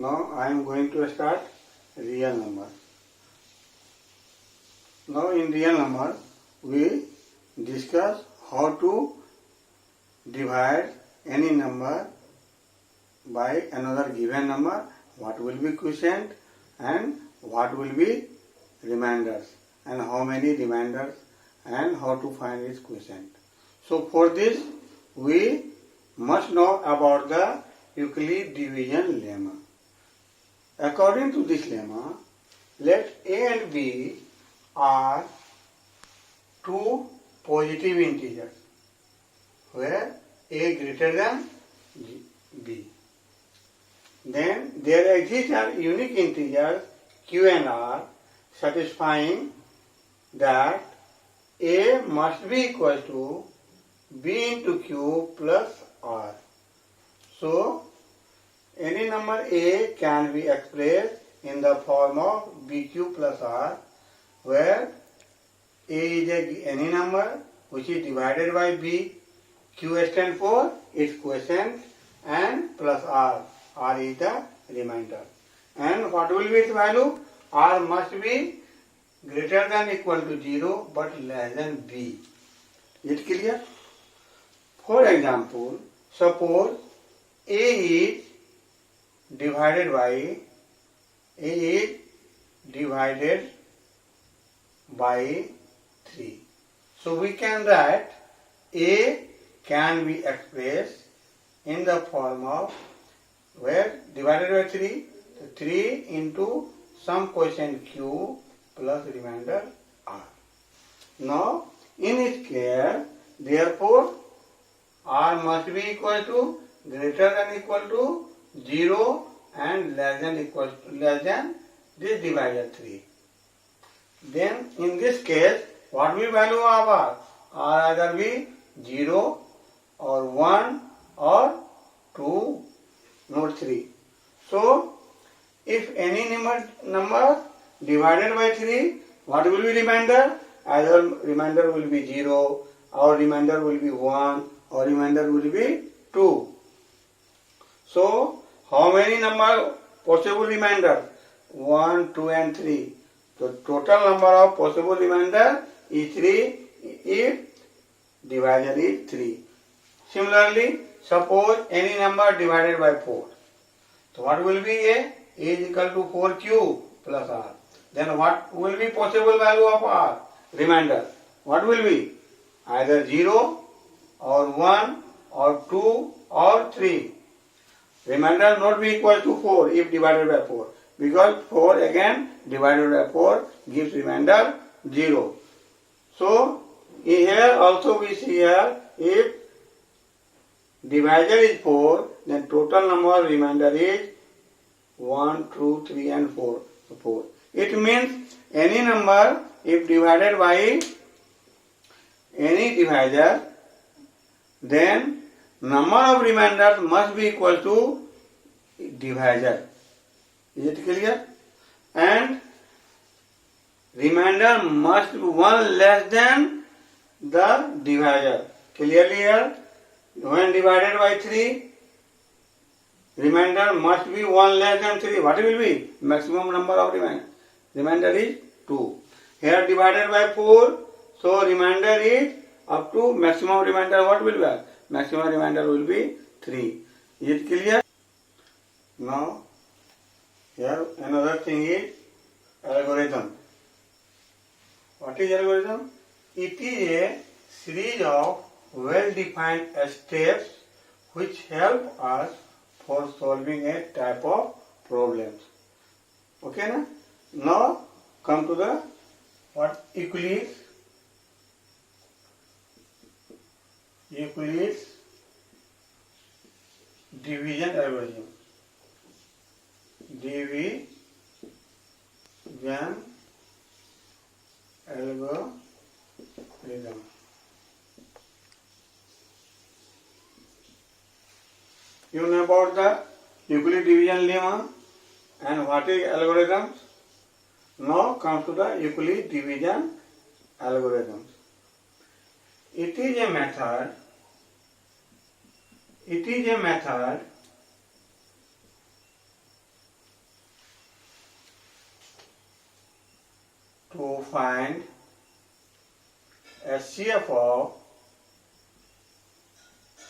Now I am going to start real number. Now in real number we discuss how to divide any number by another given number, what will be quotient and what will be remainders and how many remainders and how to find its quotient. So for this we must know about the Euclid division lemma. According to this lemma, let A and B are two positive integers where A greater than B. Then there exists a unique integers Q and R satisfying that A must be equal to B into Q plus R. So any number A can be expressed in the form of BQ plus R, where A is any number which is divided by B, Q stands for its quotient, and plus R. R is the remainder. And what will be its value? R must be greater than equal to 0 but less than B. Is it clear? For example, suppose A is divided by 3. So we can write A can be expressed in the form of where divided by 3, 3 into some quotient Q plus remainder R. Now in its case, therefore R must be equal to greater than equal to 0 and less than this divisor 3. Then in this case, what will be value of R? R either be 0 or 1 or 2, not 3. So if any number divided by 3, what will be remainder? Either remainder will be 0 or remainder will be 1 or remainder will be 2. So how many number possible remainder? 1, 2 and 3. The total number of possible remainder is 3 if divisor is 3. Similarly, suppose any number divided by 4. So what will be A? A is equal to 4Q plus R. Then what will be possible value of R? Remainder. What will be? Either 0 or 1 or 2 or 3. Remainder not be equal to 4 if divided by 4. Because 4 again divided by 4 gives remainder 0. So here also we see here if divisor is 4, then total number of remainder is 1, 2, 3 and 4. So 4. It means any number if divided by any divisor, then number of remainders must be equal to divisor. Is it clear? And remainder must be 1 less than the divisor. Clearly here, when divided by 3, remainder must be 1 less than 3. What will be? Maximum number of remainder. Remainder is 2. Here divided by 4, so remainder is up to maximum remainder. What will be? Maximum remainder will be 3. Is it clear? Now, here another thing is algorithm. What is algorithm? It is a series of well-defined steps which help us for solving a type of problems. Okay, na? Now come to the Euclid's division algorithm. Division algorithm. You know about the Euclid division lemma and what is algorithms? Now comes to the Euclid division algorithms. It is a method to find HCF of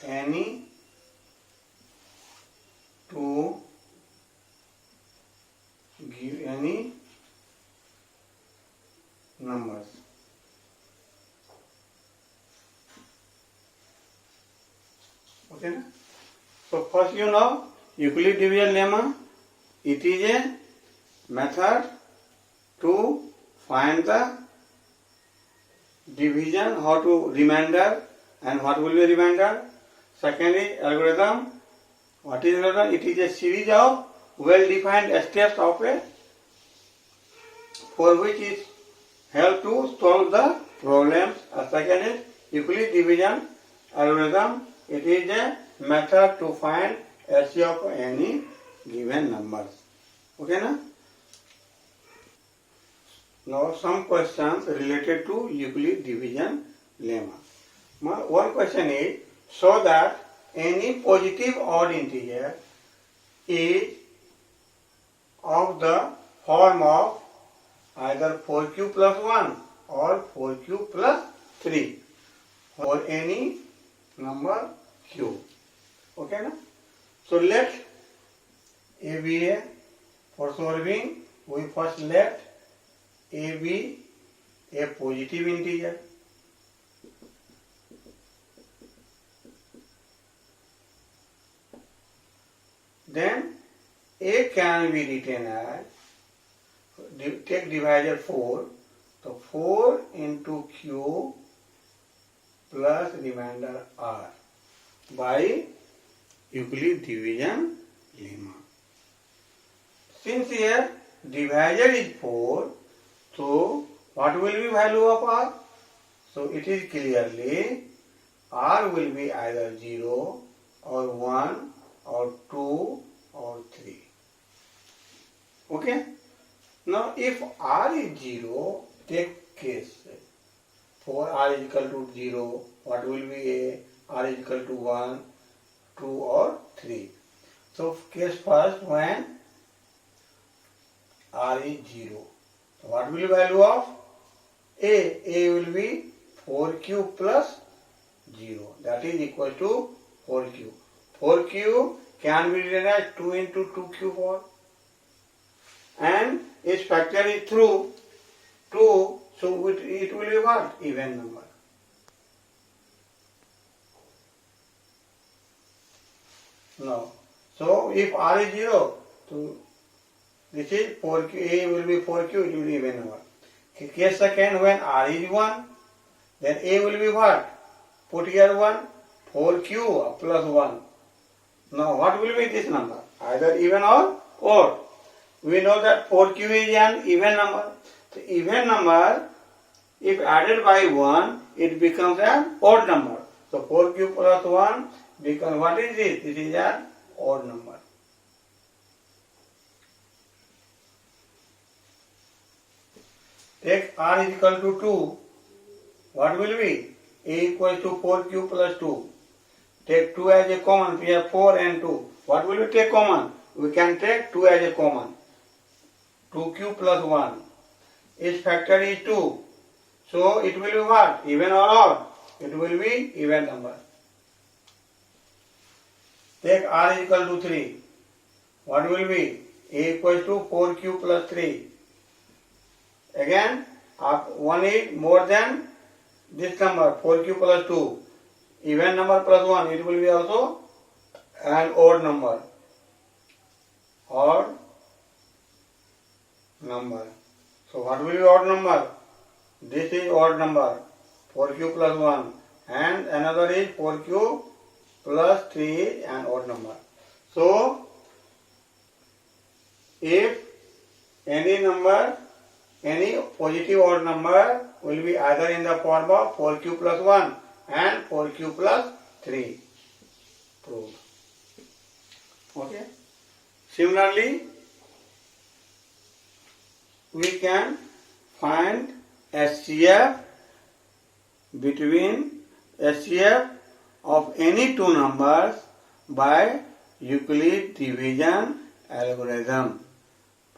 any two give any numbers. Okay na? So first you know Euclid division lemma. It is a method to find the division, how to remainder and what will be remainder. Second is algorithm. What is algorithm? It is a series of well-defined steps of a for which is help to solve the problems. Second is Euclid division algorithm. It is a method to find HCF of any given numbers. Okay na? Now some questions related to Euclid division lemma. One question is, so that any positive odd integer is of the form of either 4q plus 1 or 4q plus 3 for any number q. Okay na? So let A be a, for solving we first let A be a positive integer. Then A can be written as, take divisor 4, so 4 into q plus remainder r by Euclid division lemma. Since here divisor is 4, so what will be value of r? So it is clearly r will be either 0 or 1 or 2 or 3. Okay? Now if r is 0, take case. For r is equal to 0, what will be a? R is equal to 1, 2 or 3. So case first when r is 0. So what will be value of a? A will be 4q plus 0. That is equal to 4q. 4q can be written as 2 into 2q4. And its factor is through 2. So it will be what? Even number. No. So if r is 0, so this is 4q, A will be 4q, it will be even number. Case second, when r is 1, then A will be what? Put here 1, 4q plus 1. Now what will be this number? Either even or odd. We know that 4q is an even number. The even number, if added by 1, it becomes an odd number. So 4q plus 1 becomes, what is this? This is an odd number. Take r is equal to 2. What will be? A equals to 4q plus 2. Take 2 as a common. We have 4 and 2. What will we take common? We can take 2 as a common. 2q plus 1. Its factor is 2. So it will be what? Even or odd? It will be even number. Take r is equal to 3. What will be? A equals to 4q plus 3. Again, 1 is more than this number, 4q plus 2. Even number plus 1, it will be also an odd number. Odd number. So what will be odd number? This is odd number, 4q plus 1. And another is 4q plus 3 is an odd number. So, if any number, any positive odd number will be either in the form of 4q plus 1 and 4q plus 3. Proved. Okay. Similarly, we can find HCF between HCF of any two numbers by Euclid division algorithm.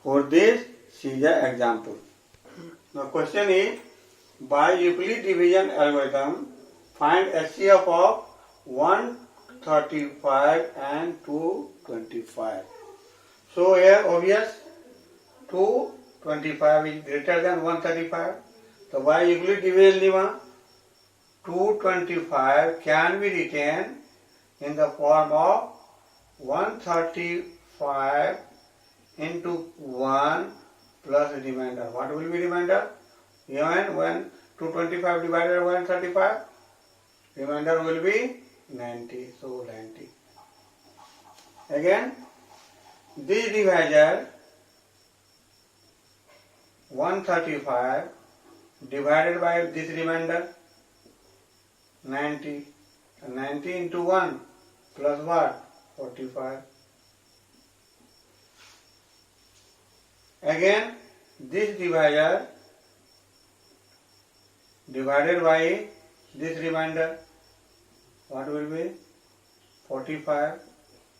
For this, see the example. Now question is, by Euclid division algorithm, find HCF of 135 and 225. So here obvious 225 is greater than 135. So by Euclid division 225 can be written in the form of 135 into 1 plus remainder. What will be remainder? Even when 225 divided by 135, remainder will be 90. So 90. Again, this divisor 135 divided by this remainder 90. 90 into 1 plus what? 45. Again, this divisor divided by this remainder, what will be? 45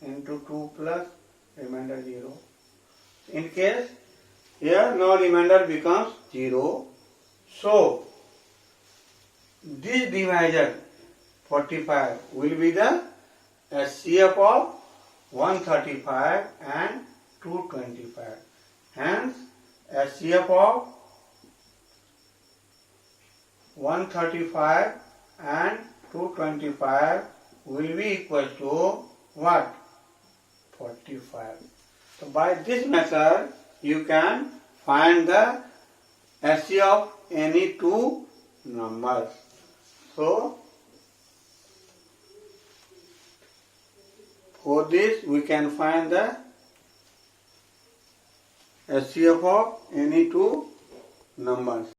into 2 plus remainder 0. In case here no remainder becomes 0. So this divisor 45 will be the HCF of 135 and 225. Hence HCF of 135 and 225 will be equal to what? 45. So by this method you can find the HCF of any two numbers. So for this we can find the HCF of any two numbers.